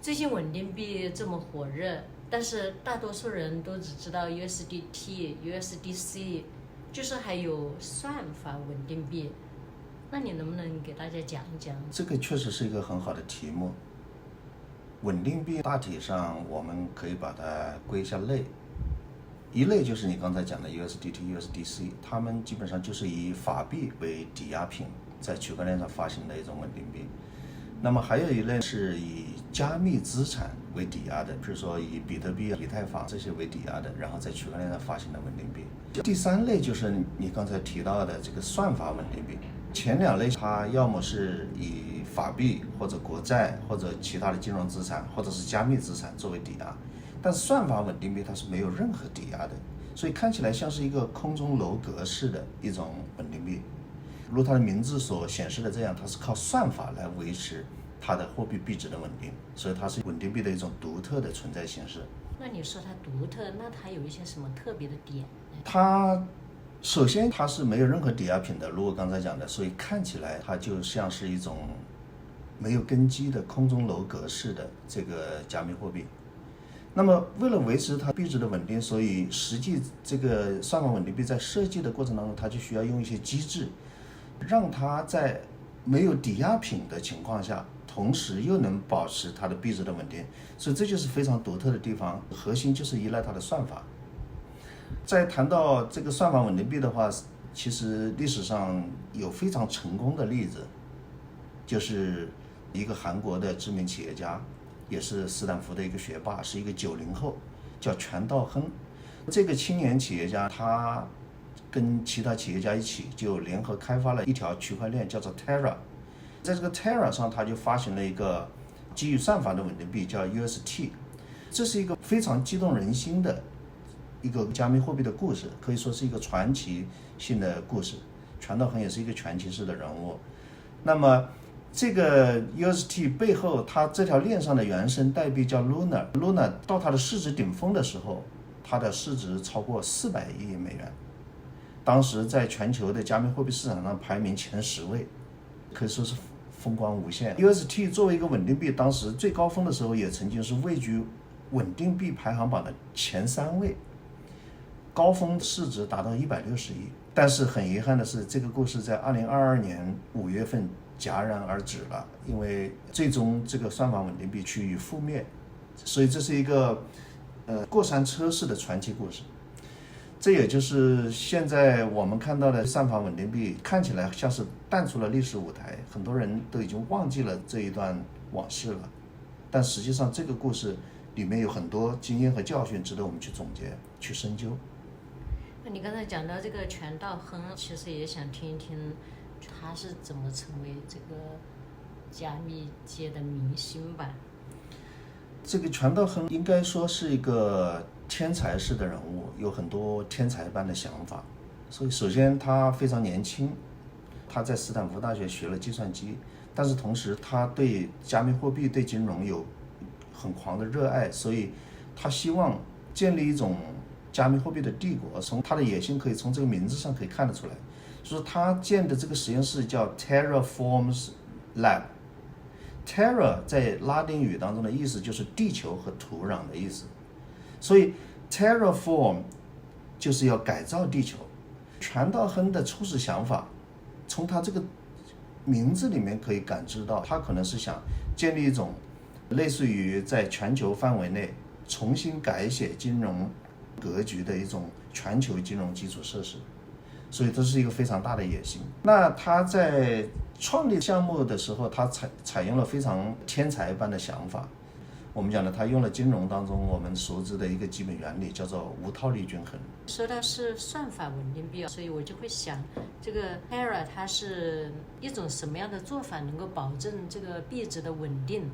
最近稳定币这么火热，但是大多数人都只知道 USDT、USDC， 就是还有算法稳定币。那你能不能给大家讲一讲？这个确实是一个很好的题目。稳定币大体上我们可以把它归一下类，一类就是你刚才讲的 USDT、USDC， 它们基本上就是以法币为抵押品，在区块链上发行的一种稳定币。那么还有一类是以加密资产为抵押的，比如说以比特币、以太坊这些为抵押的，然后在区块链上发行的稳定币。第三类就是你刚才提到的这个算法稳定币。前两类它要么是以法币或者国债或者其他的金融资产或者是加密资产作为抵押，但算法稳定币它是没有任何抵押的，所以看起来像是一个空中楼阁式的一种稳定币。如它的名字所显示的这样，它是靠算法来维持它的货币币值的稳定，所以它是稳定币的一种独特的存在形式。那你说它独特，那它有一些什么特别的点？它首先它是没有任何抵押品的，如我刚才讲的，所以看起来它就像是一种没有根基的空中楼阁式的这个加密货币。那么为了维持它币值的稳定，所以实际这个算法稳定币在设计的过程当中，它就需要用一些机制，让它在没有抵押品的情况下，同时又能保持它的币值的稳定，所以这就是非常独特的地方，核心就是依赖它的算法。在谈到这个算法稳定币的话，其实历史上有非常成功的例子，就是一个韩国的知名企业家，也是斯坦福的一个学霸，是一个90后，叫全道亨。这个青年企业家他跟其他企业家一起就联合开发了一条区块链，叫做 Terra。 在这个 Terra 上，他就发行了一个基于算法的稳定币，叫 UST。 这是一个非常激动人心的一个加密货币的故事，可以说是一个传奇性的故事。全道亨也是一个传奇式的人物。那么这个 UST 背后，它这条链上的原生代币叫 Luna。 到它的市值顶峰的时候，它的市值超过400亿美元，当时在全球的加密货币市场上排名前10位，可以说是风光无限。 UST 作为一个稳定币，当时最高峰的时候也曾经是位居稳定币排行榜的前3位，高峰市值达到160亿。但是很遗憾的是，这个故事在2022年5月份戛然而止了，因为最终这个算法稳定币趋于覆灭。所以这是一个过山车式的传奇故事。这也就是现在我们看到的算法稳定币看起来像是淡出了历史舞台，很多人都已经忘记了这一段往事了。但实际上这个故事里面有很多经验和教训值得我们去总结去深究。那你刚才讲到这个全道亨，其实也想听一听他是怎么成为这个加密界的明星吧。这个全道亨应该说是一个天才式的人物，有很多天才般的想法。所以首先他非常年轻，他在斯坦福大学学了计算机，但是同时他对加密货币、对金融有很狂的热爱，所以他希望建立一种加密货币的帝国。从他的野心可以从这个名字上可以看得出来，就是他建的这个实验室叫 Terraforms Lab。Terra 在拉丁语当中的意思就是地球和土壤的意思，所以 Terraform 就是要改造地球。全道亨的初始想法，从他这个名字里面可以感知到，他可能是想建立一种类似于在全球范围内重新改写金融格局的一种全球金融基础设施，所以这是一个非常大的野心。那他在创立项目的时候，他采用了非常天才般的想法。我们讲的，他用了金融当中我们熟知的一个基本原理，叫做无套利均衡。说到是算法稳定币，所以我就会想，这个 Terra 它是一种什么样的做法能够保证这个币值的稳定？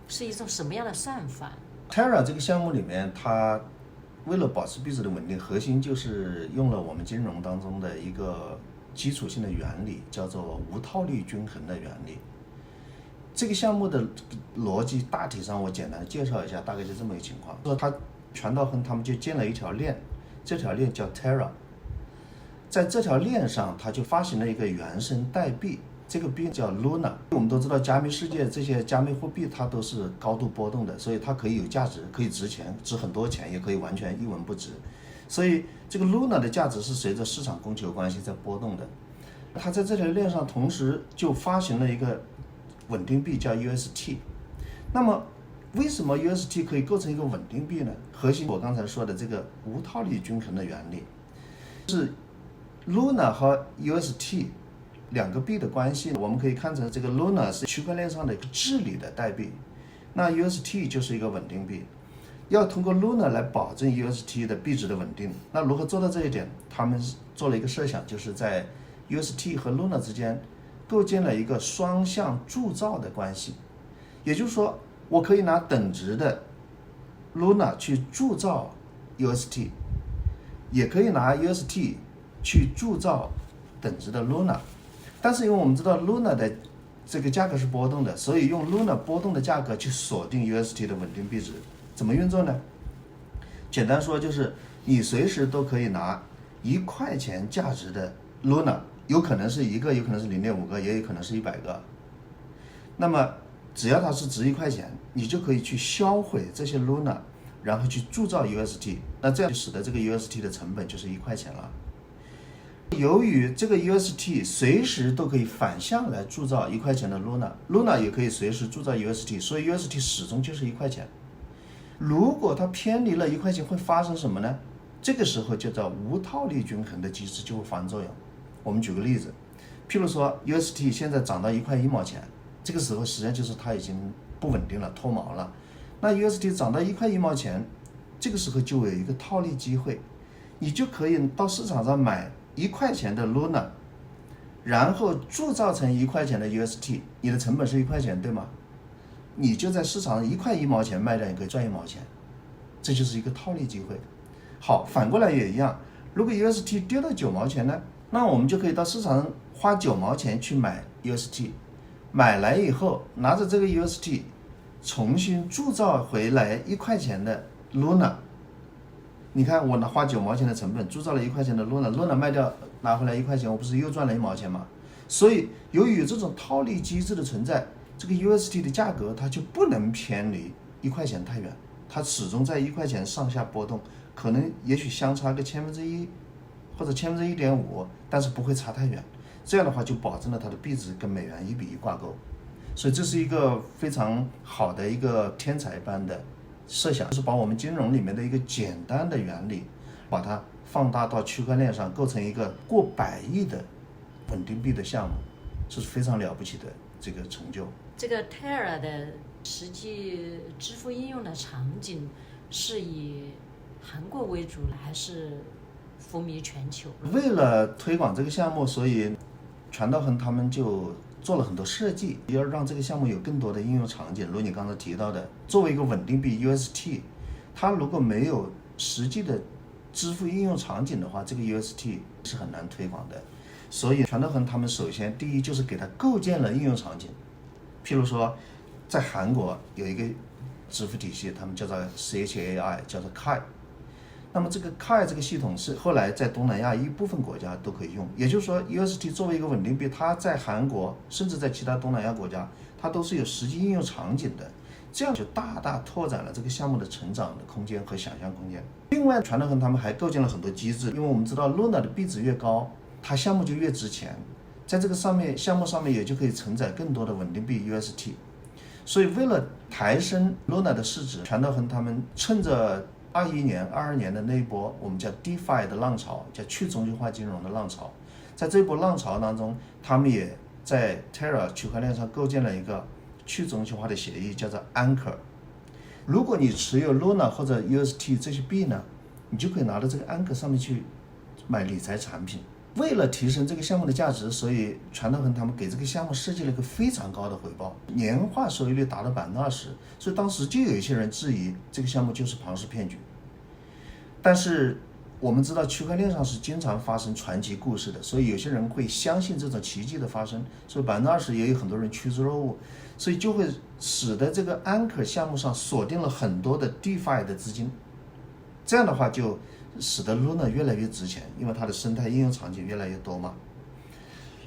是一种什么样的算法？ Terra 这个项目里面，它为了保持币值的稳定，核心就是用了我们金融当中的一个基础性的原理，叫做无套利均衡的原理。这个项目的逻辑大体上我简单介绍一下，大概就这么一个情况。说他全道亨他们就建了一条链，这条链叫 Terra。在这条链上，他就发行了一个原生代币，这个币叫 Luna。我们都知道加密世界这些加密货币它都是高度波动的，所以它可以有价值，可以值钱，值很多钱，也可以完全一文不值。所以这个 Luna 的价值是随着市场供求关系在波动的。它在这条链上同时就发行了一个稳定币叫 UST。那么为什么 UST 可以构成一个稳定币呢？核心我刚才说的这个无套利均衡的原理，是 Luna 和 UST 两个币的关系，我们可以看成这个 Luna 是区块链上的一个治理的代币，那 UST 就是一个稳定币。要通过 Luna 来保证 UST 的币值的稳定。那如何做到这一点？他们做了一个设想，就是在 UST 和 Luna 之间构建了一个双向铸造的关系。也就是说，我可以拿等值的 Luna 去铸造 UST， 也可以拿 UST 去铸造等值的 Luna。但是因为我们知道 Luna 的这个价格是波动的，所以用 Luna 波动的价格去锁定 UST 的稳定币值。怎么运作呢？简单说就是你随时都可以拿1块钱价值的 Luna， 有可能是1个，有可能是 0.5 个，也有可能是100个。那么只要它是值1块钱，你就可以去销毁这些 Luna， 然后去铸造 UST。那这样就使得这个 UST 的成本就是1块钱了。由于这个 UST 随时都可以反向来铸造1块钱的 Luna， 也可以随时铸造 UST， 所以 UST 始终就是1块钱。如果它偏离了1块钱，会发生什么呢？这个时候就叫无套利均衡的机制就会发生作用。我们举个例子，譬如说 UST 现在涨到1块1毛钱，这个时候实际上就是它已经不稳定了，脱锚了。那 UST 涨到1块1毛钱，这个时候就有一个套利机会，你就可以到市场上买1块钱的 Luna， 然后铸造成1块钱的 UST， 你的成本是1块钱，对吗？你就在市场上1块1毛钱卖掉，你可以赚1毛钱，这就是一个套利机会。好，反过来也一样，如果 UST 跌到9毛钱呢，那我们就可以到市场上花9毛钱去买 UST， 买来以后拿着这个 UST 重新铸造回来1块钱的 Luna。 你看我花9毛钱的成本铸造了1块钱的 Luna 卖掉拿回来1块钱，我不是又赚了1毛钱吗？所以由于这种套利机制的存在，这个 UST 的价格它就不能偏离1块钱太远，它始终在1块钱上下波动，可能也许相差个1/1000或者1/1.5，但是不会差太远。这样的话就保证了它的币值跟美元1比1挂钩。所以这是一个非常好的一个天才般的设想，就是把我们金融里面的一个简单的原理，把它放大到区块链上，构成一个过100亿的稳定币的项目，这是非常了不起的这个成就。这个 Terra 的实际支付应用的场景是以韩国为主还是风靡全球？为了推广这个项目，所以传道恒他们就做了很多设计，要让这个项目有更多的应用场景。如你刚才提到的，作为一个稳定币 UST， 它如果没有实际的支付应用场景的话，这个 UST 是很难推广的。所以传道恒他们首先第一就是给它构建了应用场景。譬如说在韩国有一个支付体系，他们叫做 CHAI， 叫做 KAI。那么这个 KAI 这个系统是后来在东南亚一部分国家都可以用，也就是说 UST 作为一个稳定币，它在韩国甚至在其他东南亚国家，它都是有实际应用场景的，这样就大大拓展了这个项目的成长的空间和想象空间。另外传道恒他们还构建了很多机制，因为我们知道 Luna 的币值越高，它项目就越值钱，在这个项目上面也就可以承载更多的稳定币 UST。 所以为了抬升 Luna 的市值，传道恒他们趁着21年、22年的那一波我们叫 DeFi 的浪潮，叫去中心化金融的浪潮，在这一波浪潮当中，他们也在 Terra 区块链上构建了一个去中心化的协议，叫做 Anchor。 如果你持有 Luna 或者 UST 这些币呢，你就可以拿到这个 Anchor 上面去买理财产品。为了提升这个项目的价值，所以传道恒他们给这个项目设计了一个非常高的回报，年化收益率达到20%，所以当时就有一些人质疑这个项目就是庞氏骗局。但是我们知道区块链上是经常发生传奇故事的，所以有些人会相信这种奇迹的发生，所以20%也有很多人趋之若鹜，所以就会使得这个 Anchor 项目上锁定了很多的 DeFi 的资金。这样的话就使得 Luna 越来越值钱，因为它的生态应用场景越来越多嘛。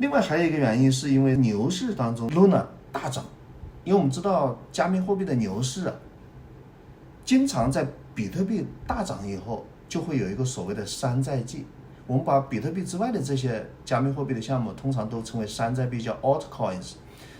另外还有一个原因是因为牛市当中 Luna 大涨，因为我们知道加密货币的牛市啊，经常在比特币大涨以后就会有一个所谓的山寨币。我们把比特币之外的这些加密货币的项目通常都称为山寨币，叫 altcoins。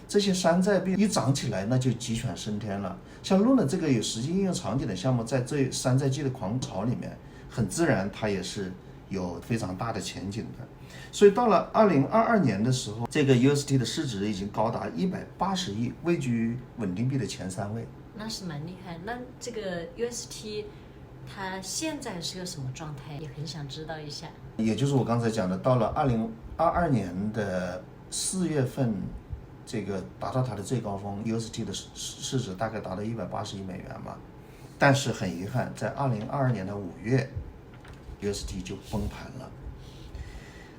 这些山寨币一涨起来，那就鸡犬升天了。像 Luna 这个有实际应用场景的项目，在这山寨币的狂潮里面，很自然它也是有非常大的前景的。所以到了2022年的时候，这个 UST 的市值已经高达180亿，位居稳定币的前3位。那是蛮厉害。那这个 UST 它现在是个什么状态？也很想知道一下。也就是我刚才讲的，到了2022年的4月份，这个达到它的最高峰 ，UST 的市值大概达到180亿美元嘛。但是很遗憾，在2022年的5月 ，UST 就崩盘了。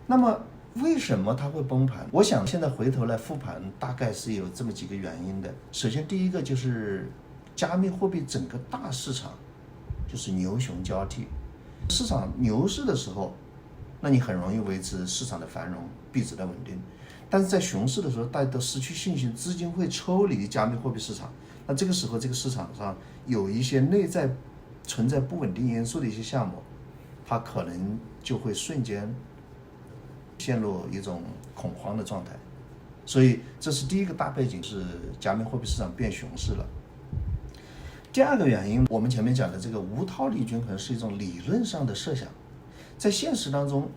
那么为什么它会崩盘？我想现在回头来复盘，大概是有这么几个原因的。首先，第一个就是加密货币整个大市场就是牛熊交替，市场牛市的时候，那你很容易维持市场的繁荣，币值的稳定。但是在熊市的时候，大家都失去信心，资金会抽离加密货币市场。那这个时候，这个市场上有一些内在存在不稳定因素的一些项目，它可能就会瞬间陷入一种恐慌的状态。所以这是第一个大背景，是加密货币市场变熊市了。第二个原因，我们前面讲的这个无套利均衡是一种理论上的设想，在现实当中，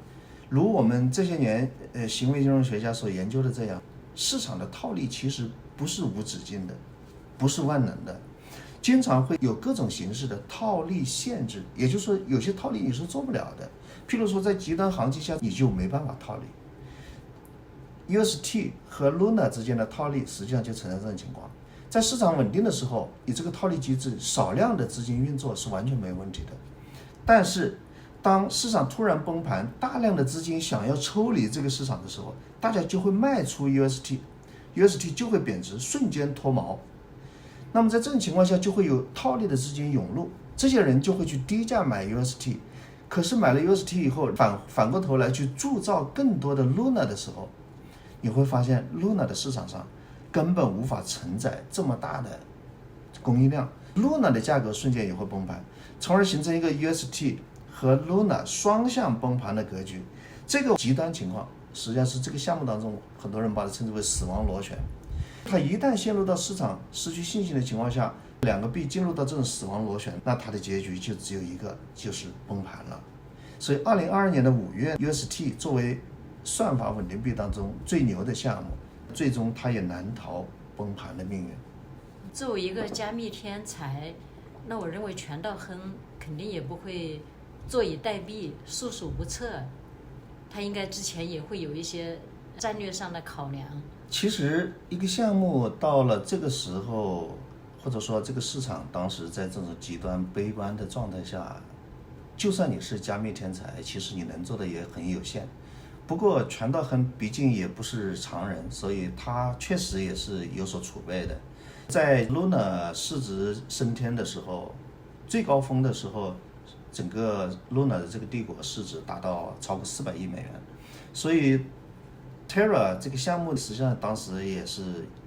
如我们这些年行为金融学家所研究的这样，市场的套利其实不是无止境的，不是万能的，经常会有各种形式的套利限制，也就是说有些套利你是做不了的。譬如说在极端行情下，你就没办法套利。UST 和 Luna 之间的套利实际上就存在这种情况。在市场稳定的时候，你这个套利机制少量的资金运作是完全没有问题的。但是当市场突然崩盘，大量的资金想要抽离这个市场的时候，大家就会卖出 UST 就会贬值，瞬间脱锚。那么在这种情况下，就会有套利的资金涌入，这些人就会去低价买 UST， 可是买了 UST 以后，反过头来去铸造更多的 Luna 的时候，你会发现 Luna 的市场上根本无法承载这么大的供应量， Luna 的价格瞬间也会崩盘，从而形成一个 UST 和 Luna 双向崩盘的格局。这个极端情况实际上是这个项目当中很多人把它称之为死亡螺旋。它一旦陷入到市场失去信心的情况下，两个币进入到这种死亡螺旋，那它的结局就只有一个，就是崩盘了。所以2022年的5月 UST 作为算法稳定币当中最牛的项目，最终它也难逃崩盘的命运。作为一个加密天才，那我认为全道亨肯定也不会坐以待毙、束手无策，他应该之前也会有一些战略上的考量。其实一个项目到了这个时候，或者说这个市场当时在这种极端悲观的状态下，就算你是加密天才，其实你能做的也很有限。不过全道亨毕竟也不是常人，所以他确实也是有所储备的。在 Luna 市值升天的时候，最高峰的时候，整个 Luna 的这个帝国市值达到超过400亿美元，所以 Terra 这个项目实际上当时也是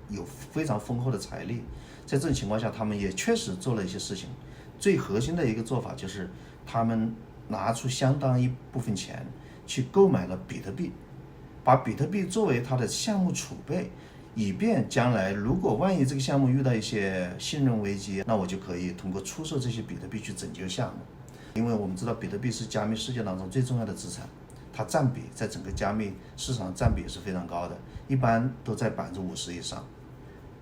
有非常丰厚的财力。在这种情况下，他们也确实做了一些事情。最核心的一个做法就是他们拿出相当一部分钱去购买了比特币，把比特币作为它的项目储备，以便将来如果万一这个项目遇到一些信任危机，那我就可以通过出售这些比特币去拯救项目。因为我们知道比特币是加密世界当中最重要的资产，它占比在整个加密市场占比是非常高的，一般都在50%以上，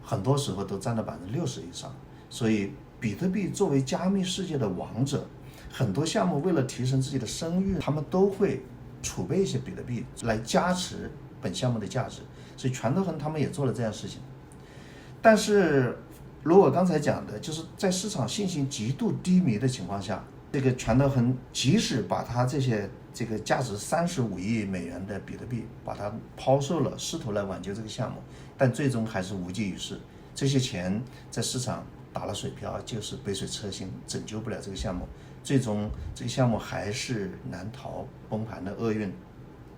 很多时候都占到60%以上。所以比特币作为加密世界的王者，很多项目为了提升自己的声誉，他们都会储备一些比特币来加持本项目的价值。所以全道亨他们也做了这样的事情。但是如果刚才讲的，就是在市场信心极度低迷的情况下，这个全道亨即使把他这个价值35亿美元的比特币把它抛售了，试图来挽救这个项目，但最终还是无济于事。这些钱在市场打了水漂，就是杯水车薪，拯救不了这个项目。最终这个项目还是难逃崩盘的厄运。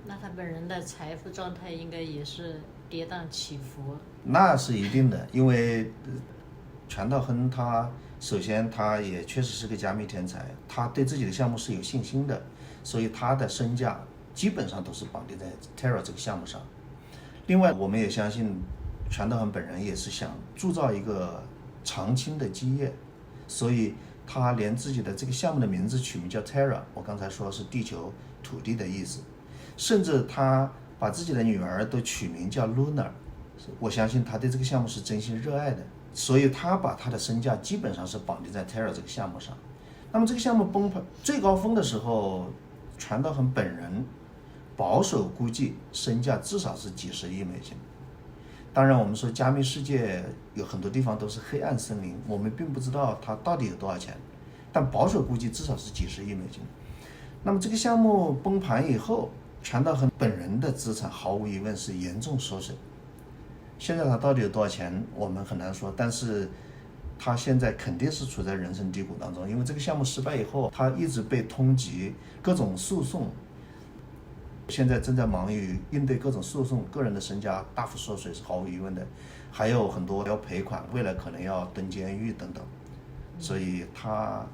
那他本人的财富状态应该也是跌宕起伏。那是一定的，因为全道亨他首先他也确实是个加密天才，他对自己的项目是有信心的，所以他的身价基本上都是绑定在 Terra 这个项目上。另外，我们也相信全道亨本人也是想铸造一个长青的基业，所以他连自己的这个项目的名字取名叫 Terra， 我刚才说是地球、土地的意思，甚至他把自己的女儿都取名叫 Luna， 我相信他对这个项目是真心热爱的，所以他把他的身价基本上是绑定在 Terra 这个项目上。那么这个项目崩盘最高峰的时候，全道亨本人保守估计身价至少是几十亿美金。当然我们说加密世界有很多地方都是黑暗森林，我们并不知道它到底有多少钱，但保守估计至少是几十亿美金。那么这个项目崩盘以后，全道亨本人的资产毫无疑问是严重缩水。现在他到底有多少钱我们很难说，但是他现在肯定是处在人生低谷当中，因为这个项目失败以后，他一直被通缉，各种诉讼，现在正在忙于应对各种诉讼，个人的身家大幅缩水是毫无疑问的，还有很多要赔款，未来可能要蹲监狱等等，所以他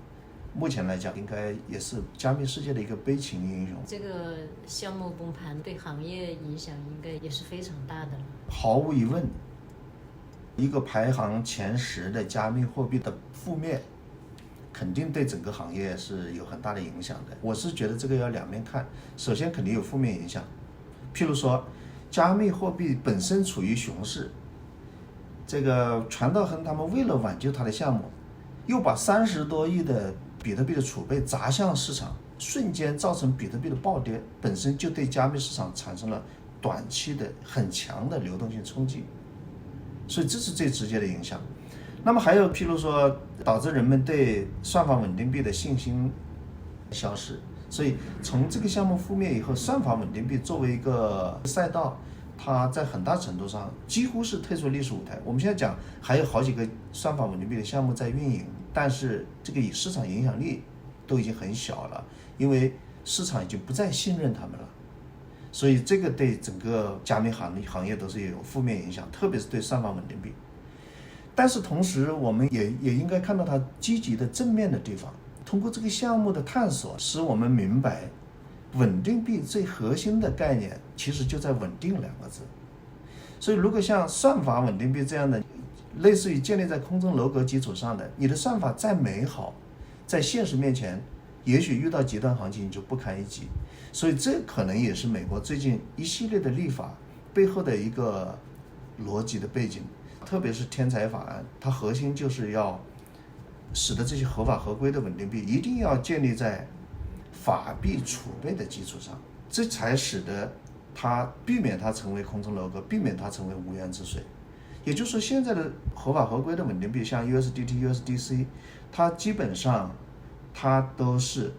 目前来讲应该也是加密世界的一个悲情英雄。这个项目崩盘对行业影响应该也是非常大的了。毫无疑问，一个排行前10的加密货币的覆灭肯定对整个行业是有很大的影响的。我是觉得这个要两面看，首先肯定有负面影响，譬如说加密货币本身处于熊市，这个全道亨他们为了挽救他的项目，又把30多亿的比特币的储备砸向市场，瞬间造成比特币的暴跌，本身就对加密市场产生了短期的很强的流动性冲击，所以这是最直接的影响。那么还有譬如说导致人们对算法稳定币的信心消失，所以从这个项目覆灭以后，算法稳定币作为一个赛道，它在很大程度上几乎是退出历史舞台。我们现在讲还有好几个算法稳定币的项目在运营，但是这个市场影响力都已经很小了，因为市场已经不再信任他们了，所以这个对整个加密行业都是有负面影响，特别是对算法稳定币。但是同时我们也应该看到它积极的正面的地方，通过这个项目的探索，使我们明白稳定币最核心的概念其实就在稳定2个字。所以如果像算法稳定币这样的类似于建立在空中楼阁基础上的，你的算法再美好，在现实面前也许遇到极端行情你就不堪一击。所以这可能也是美国最近一系列的立法背后的一个逻辑的背景，特别是天才法案，它核心就是要使得这些合法合规的稳定币一定要建立在法币储备的基础上，这才使得它避免它成为空中楼阁，避免它成为无源之水。也就是说，现在的合法合规的稳定币，像 USDT、USDC， 它基本上它都是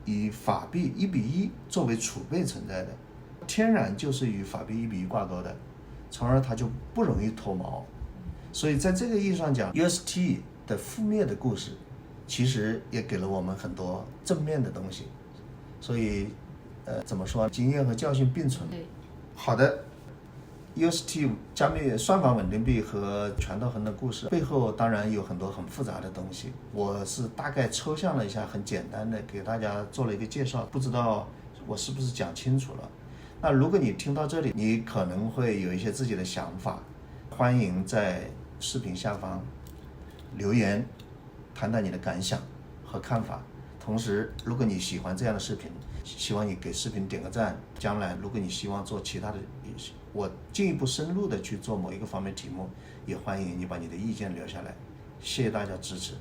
以法币1:1作为储备存在的，天然就是与法币1:1挂钩的，从而它就不容易脱锚。所以在这个意义上讲， UST 的覆灭的故事其实也给了我们很多正面的东西。所以怎么说，经验和教训并存。好的， UST 加密算法稳定币和全道亨的故事背后当然有很多很复杂的东西，我是大概抽象了一下，很简单的给大家做了一个介绍，不知道我是不是讲清楚了。那如果你听到这里，你可能会有一些自己的想法，欢迎在视频下方留言谈谈你的感想和看法。同时如果你喜欢这样的视频，希望你给视频点个赞，将来如果你希望做其他的，我进一步深入的去做某一个方面题目，也欢迎你把你的意见留下来。谢谢大家支持。